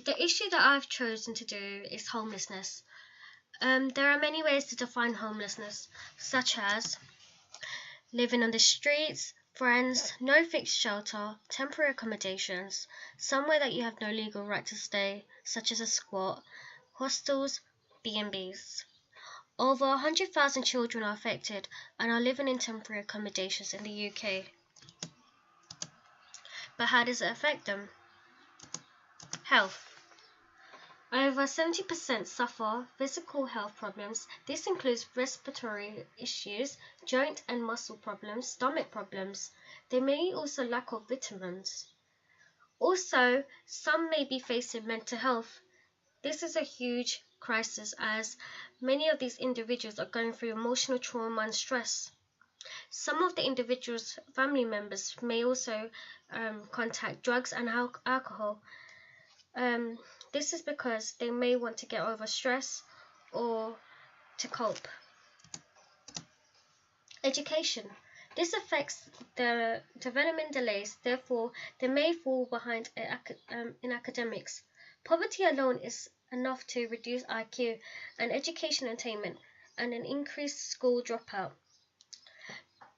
The issue that I've chosen to do is homelessness. There are many ways to define homelessness, such as living on the streets, friends, no fixed shelter, temporary accommodations, somewhere that you have no legal right to stay, such as a squat, hostels, B&Bs. Over 100,000 children are affected and are living in temporary accommodations in the UK. But how does it affect them? Health. Over 70% suffer physical health problems. This includes respiratory issues, joint and muscle problems, stomach problems. They may also lack of vitamins. Also, some may be facing mental health. This is a huge crisis as many of these individuals are going through emotional trauma and stress. Some of the individuals' family members may also contact drugs and alcohol. This is because they may want to get over stress or to cope. Education. This affects their development delays, therefore they may fall behind in academics. Poverty alone is enough to reduce IQ and education attainment and an increased school dropout.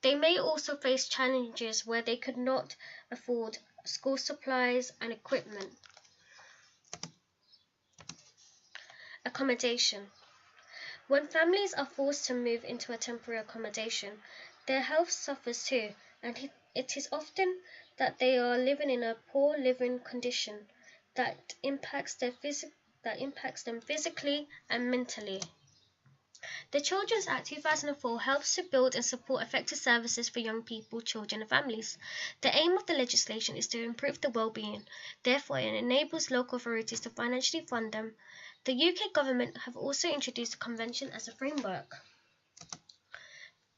They may also face challenges where they could not afford school supplies and equipment. Accommodation. When families are forced to move into a temporary accommodation, their health suffers too, and it is often that they are living in a poor living condition that impacts them physically and mentally. The Children's Act 2004 helps to build and support effective services for young people, children and families. The aim of the legislation is to improve the well-being. Therefore, it enables local authorities to financially fund them. The UK government have also introduced the convention as a framework.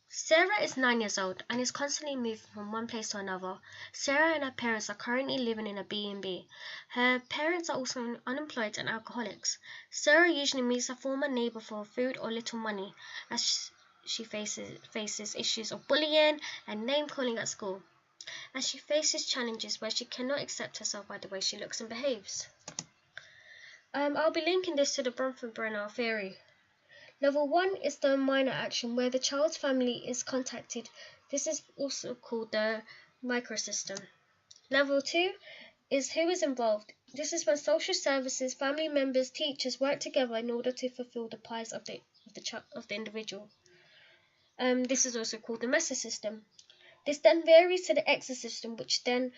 Sarah is 9 years old and is constantly moving from one place to another. Sarah and her parents are currently living in a B&B. Her parents are also unemployed and alcoholics. Sarah usually meets a former neighbor for food or little money as she faces issues of bullying and name-calling at school. And she faces challenges where she cannot accept herself by the way she looks and behaves. I'll be linking this to the Bronfenbrenner theory. Level 1 is the minor action where the child's family is contacted. This is also called the microsystem. Level 2 is who is involved. This is when social services, family members, teachers work together in order to fulfill the pies of the individual. This is also called the mesosystem. This then varies to the exosystem, which then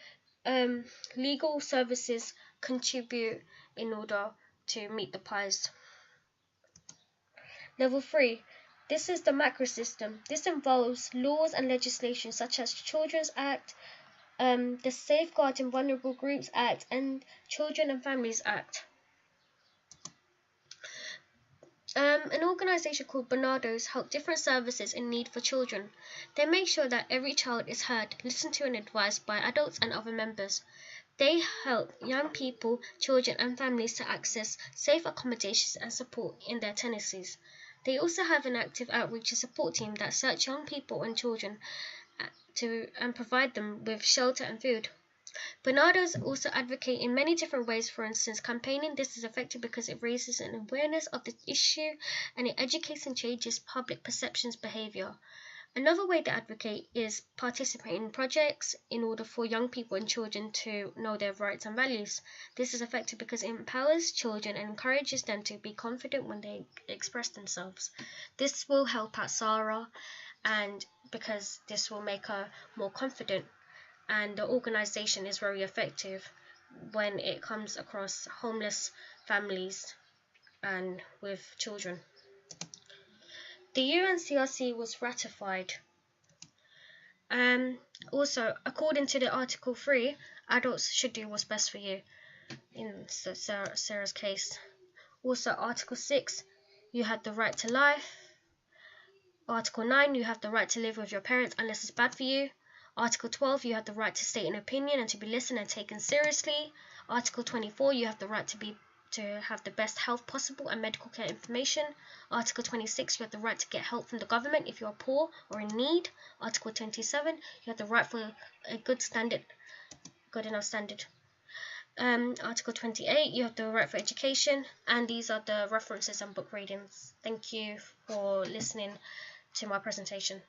legal services contribute in order to meet the pies. Level 3. This is the macrosystem. This involves laws and legislation such as Children's Act, the Safeguarding Vulnerable Groups Act, and Children and Families Act. An organisation called Barnardo's help different services in need for children. They make sure that every child is heard, listened to and advised by adults and other members. They help young people, children and families to access safe accommodations and support in their tenancies. They also have an active outreach and support team that search young people and children and provide them with shelter and food. Barnardo's also advocate in many different ways. For instance, campaigning. This is effective because it raises an awareness of the issue and it educates and changes public perceptions behavior. Another way they advocate is participating in projects in order for young people and children to know their rights and values. This is effective because it empowers children and encourages them to be confident when they express themselves. This will help out Sarah, and because this will make her more confident, and the organisation is very effective when it comes across homeless families and with children. The UNCRC was ratified. Also, according to the Article 3, adults should do what's best for you, in Sarah's case. Also, Article 6, you have the right to life. Article 9, you have the right to live with your parents unless it's bad for you. Article 12, you have the right to state an opinion and to be listened and taken seriously. Article 24, you have the right to have the best health possible and medical care information. Article 26, you have the right to get help from the government if you are poor or in need. Article 27, you have the right for a good enough standard. Article 28, you have the right for education, and these are the references and book readings. Thank you for listening to my presentation.